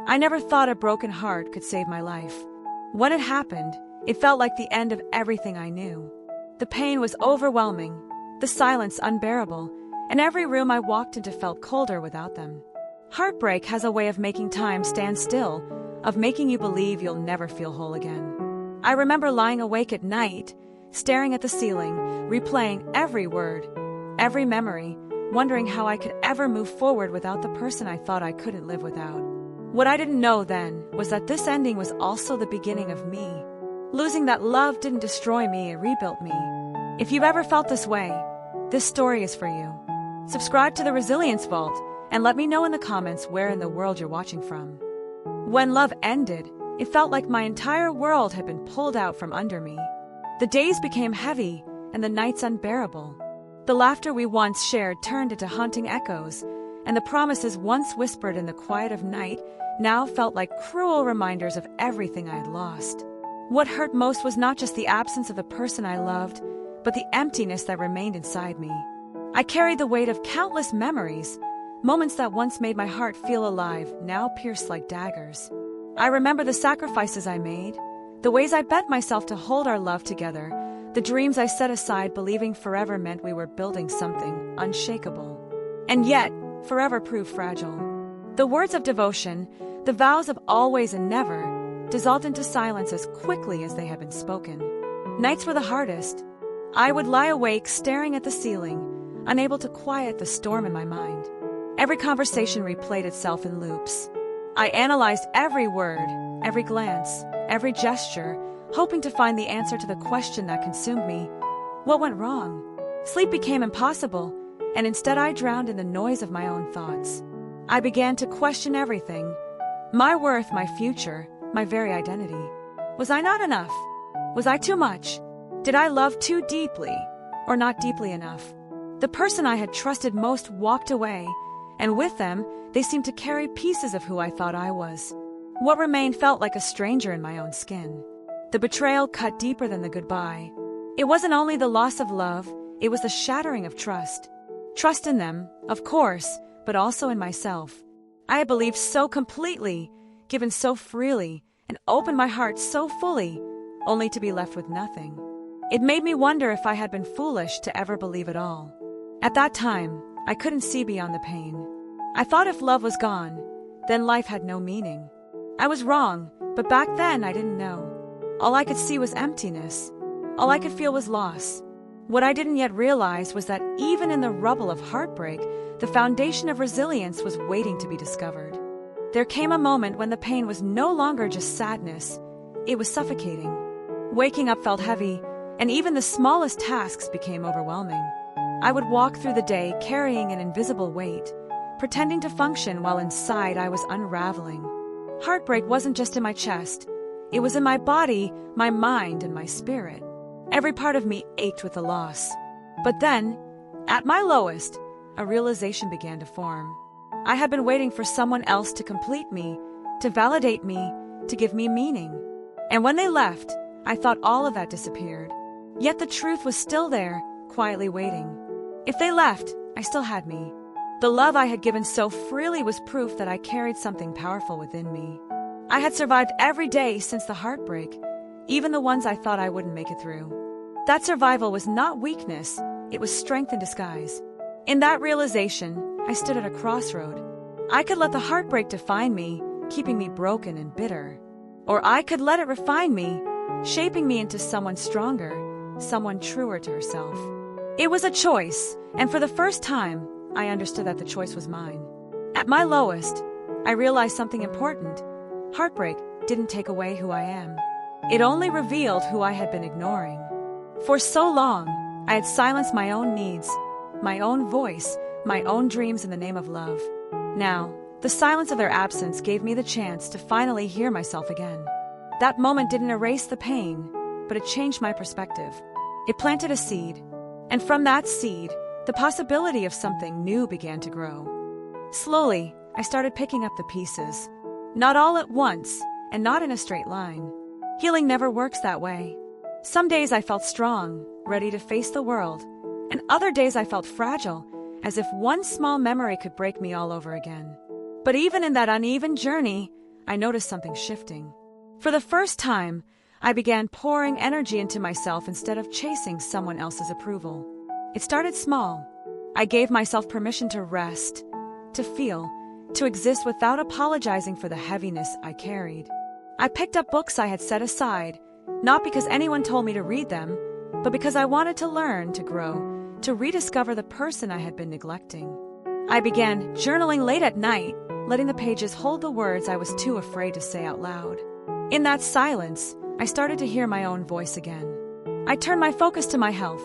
I never thought a broken heart could save my life. When it happened, it felt like the end of everything I knew. The pain was overwhelming, the silence unbearable, and every room I walked into felt colder without them. Heartbreak has a way of making time stand still, of making you believe you'll never feel whole again. I remember lying awake at night, staring at the ceiling, replaying every word, every memory, wondering how I could ever move forward without the person I thought I couldn't live without. What I didn't know then was that this ending was also the beginning of me. Losing that love didn't destroy me, it rebuilt me. If you've ever felt this way, this story is for you. Subscribe to the Resilience Vault and let me know in the comments where in the world you're watching from. When love ended, it felt like my entire world had been pulled out from under me. The days became heavy and the nights unbearable. The laughter we once shared turned into haunting echoes, and the promises once whispered in the quiet of night now felt like cruel reminders of everything I had lost. What hurt most was not just the absence of the person I loved, but the emptiness that remained inside me. I carried the weight of countless memories, moments that once made my heart feel alive, now pierced like daggers. I remember the sacrifices I made, the ways I bent myself to hold our love together, the dreams I set aside believing forever meant we were building something unshakable. And yet, forever proved fragile. The words of devotion, the vows of always and never, dissolved into silence as quickly as they had been spoken. Nights were the hardest. I would lie awake staring at the ceiling, unable to quiet the storm in my mind. Every conversation replayed itself in loops. I analyzed every word, every glance, every gesture, hoping to find the answer to the question that consumed me. What went wrong? Sleep became impossible, and instead I drowned in the noise of my own thoughts. I began to question everything. My worth, my future, my very identity. Was I not enough? Was I too much? Did I love too deeply, or not deeply enough? The person I had trusted most walked away, and with them, they seemed to carry pieces of who I thought I was. What remained felt like a stranger in my own skin. The betrayal cut deeper than the goodbye. It wasn't only the loss of love, it was the shattering of trust. Trust in them, of course, but also in myself. I had believed so completely, given so freely, and opened my heart so fully, only to be left with nothing. It made me wonder if I had been foolish to ever believe at all. At that time, I couldn't see beyond the pain. I thought if love was gone, then life had no meaning. I was wrong, but back then I didn't know. All I could see was emptiness. All I could feel was loss. What I didn't yet realize was that even in the rubble of heartbreak, the foundation of resilience was waiting to be discovered. There came a moment when the pain was no longer just sadness, it was suffocating. Waking up felt heavy, and even the smallest tasks became overwhelming. I would walk through the day carrying an invisible weight, pretending to function while inside I was unraveling. Heartbreak wasn't just in my chest, it was in my body, my mind, and my spirit. Every part of me ached with the loss. But then, at my lowest, a realization began to form. I had been waiting for someone else to complete me, to validate me, to give me meaning. And when they left, I thought all of that disappeared. Yet the truth was still there, quietly waiting. If they left, I still had me. The love I had given so freely was proof that I carried something powerful within me. I had survived every day since the heartbreak, even the ones I thought I wouldn't make it through. That survival was not weakness, it was strength in disguise. In that realization, I stood at a crossroad. I could let the heartbreak define me, keeping me broken and bitter. Or I could let it refine me, shaping me into someone stronger, someone truer to herself. It was a choice, and for the first time, I understood that the choice was mine. At my lowest, I realized something important. Heartbreak didn't take away who I am. It only revealed who I had been ignoring. For so long, I had silenced my own needs, my own voice, my own dreams in the name of love. Now, the silence of their absence gave me the chance to finally hear myself again. That moment didn't erase the pain, but it changed my perspective. It planted a seed, and from that seed, the possibility of something new began to grow. Slowly, I started picking up the pieces. Not all at once, and not in a straight line. Healing never works that way. Some days I felt strong, ready to face the world, and other days I felt fragile, as if one small memory could break me all over again. But even in that uneven journey, I noticed something shifting. For the first time, I began pouring energy into myself instead of chasing someone else's approval. It started small. I gave myself permission to rest, to feel, to exist without apologizing for the heaviness I carried. I picked up books I had set aside, not because anyone told me to read them, but because I wanted to learn, to grow, to rediscover the person I had been neglecting. I began journaling late at night, letting the pages hold the words I was too afraid to say out loud. In that silence, I started to hear my own voice again. I turned my focus to my health,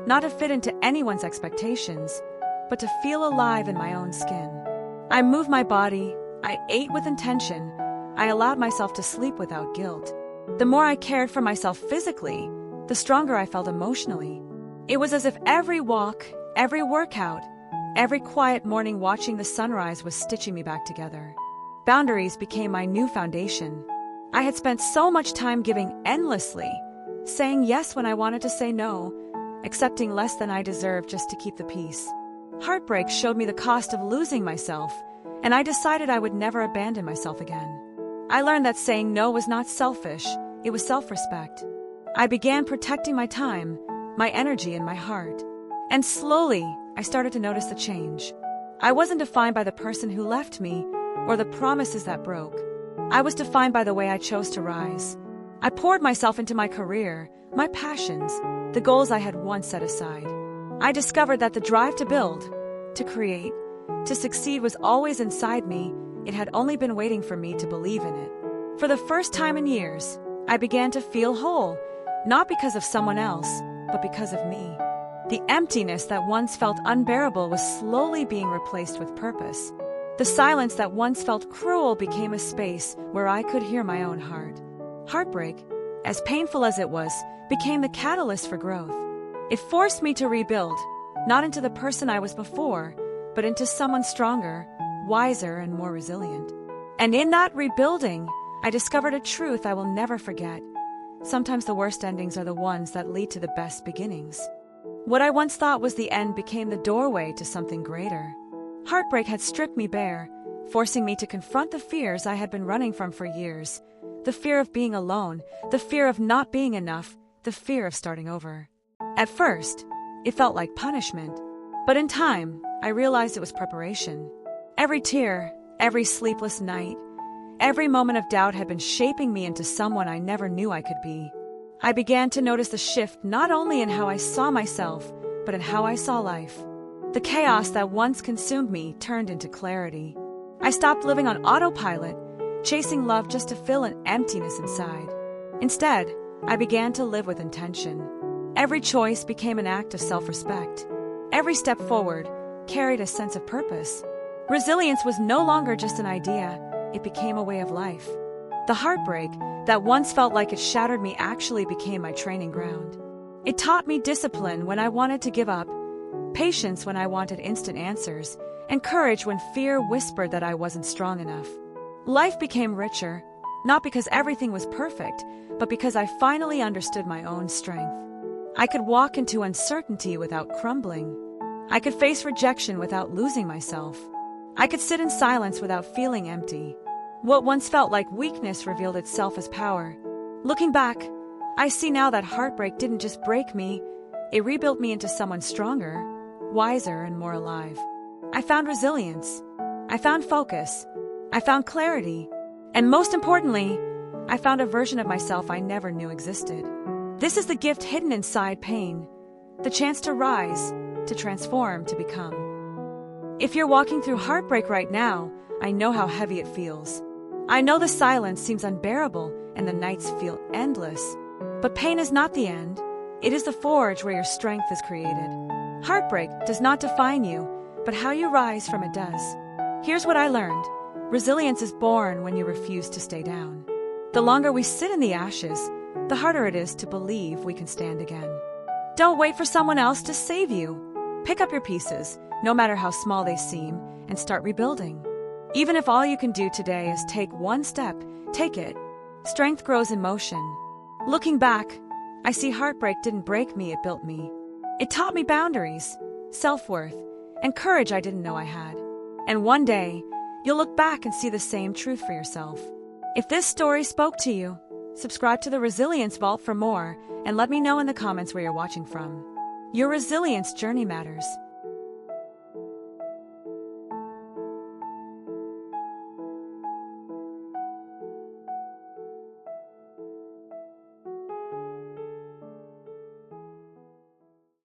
not to fit into anyone's expectations, but to feel alive in my own skin. I moved my body, I ate with intention, I allowed myself to sleep without guilt. The more I cared for myself physically, the stronger I felt emotionally. It was as if every walk, every workout, every quiet morning watching the sunrise was stitching me back together. Boundaries became my new foundation. I had spent so much time giving endlessly, saying yes when I wanted to say no, accepting less than I deserved just to keep the peace. Heartbreak showed me the cost of losing myself, and I decided I would never abandon myself again. I learned that saying no was not selfish, it was self-respect. I began protecting my time, my energy, and my heart. And slowly, I started to notice the change. I wasn't defined by the person who left me or the promises that broke. I was defined by the way I chose to rise. I poured myself into my career, my passions, the goals I had once set aside. I discovered that the drive to build, to create, to succeed was always inside me. It had only been waiting for me to believe in it. For the first time in years, I began to feel whole, not because of someone else, but because of me. The emptiness that once felt unbearable was slowly being replaced with purpose. The silence that once felt cruel became a space where I could hear my own heart. Heartbreak, as painful as it was, became the catalyst for growth. It forced me to rebuild, not into the person I was before, but into someone stronger, wiser, and more resilient. And in that rebuilding, I discovered a truth I will never forget. Sometimes the worst endings are the ones that lead to the best beginnings. What I once thought was the end became the doorway to something greater. Heartbreak had stripped me bare, forcing me to confront the fears I had been running from for years. The fear of being alone, the fear of not being enough, the fear of starting over. At first, it felt like punishment. But in time, I realized it was preparation. Every tear, every sleepless night, every moment of doubt had been shaping me into someone I never knew I could be. I began to notice the shift not only in how I saw myself, but in how I saw life. The chaos that once consumed me turned into clarity. I stopped living on autopilot, chasing love just to fill an emptiness inside. Instead, I began to live with intention. Every choice became an act of self-respect. Every step forward carried a sense of purpose. Resilience was no longer just an idea, it became a way of life. The heartbreak that once felt like it shattered me actually became my training ground. It taught me discipline when I wanted to give up, patience when I wanted instant answers, and courage when fear whispered that I wasn't strong enough. Life became richer, not because everything was perfect, but because I finally understood my own strength. I could walk into uncertainty without crumbling. I could face rejection without losing myself. I could sit in silence without feeling empty. What once felt like weakness revealed itself as power. Looking back, I see now that heartbreak didn't just break me, it rebuilt me into someone stronger, wiser, and more alive. I found resilience. I found focus. I found clarity. And most importantly, I found a version of myself I never knew existed. This is the gift hidden inside pain, the chance to rise, to transform, to become. If you're walking through heartbreak right now, I know how heavy it feels. I know the silence seems unbearable and the nights feel endless. But pain is not the end. It is the forge where your strength is created. Heartbreak does not define you, but how you rise from it does. Here's what I learned. Resilience is born when you refuse to stay down. The longer we sit in the ashes, the harder it is to believe we can stand again. Don't wait for someone else to save you. Pick up your pieces, no matter how small they seem, and start rebuilding. Even if all you can do today is take one step, take it. Strength grows in motion. Looking back, I see heartbreak didn't break me, it built me. It taught me boundaries, self-worth, and courage I didn't know I had. And one day, you'll look back and see the same truth for yourself. If this story spoke to you, subscribe to the Resilience Vault for more and let me know in the comments where you're watching from. Your resilience journey matters.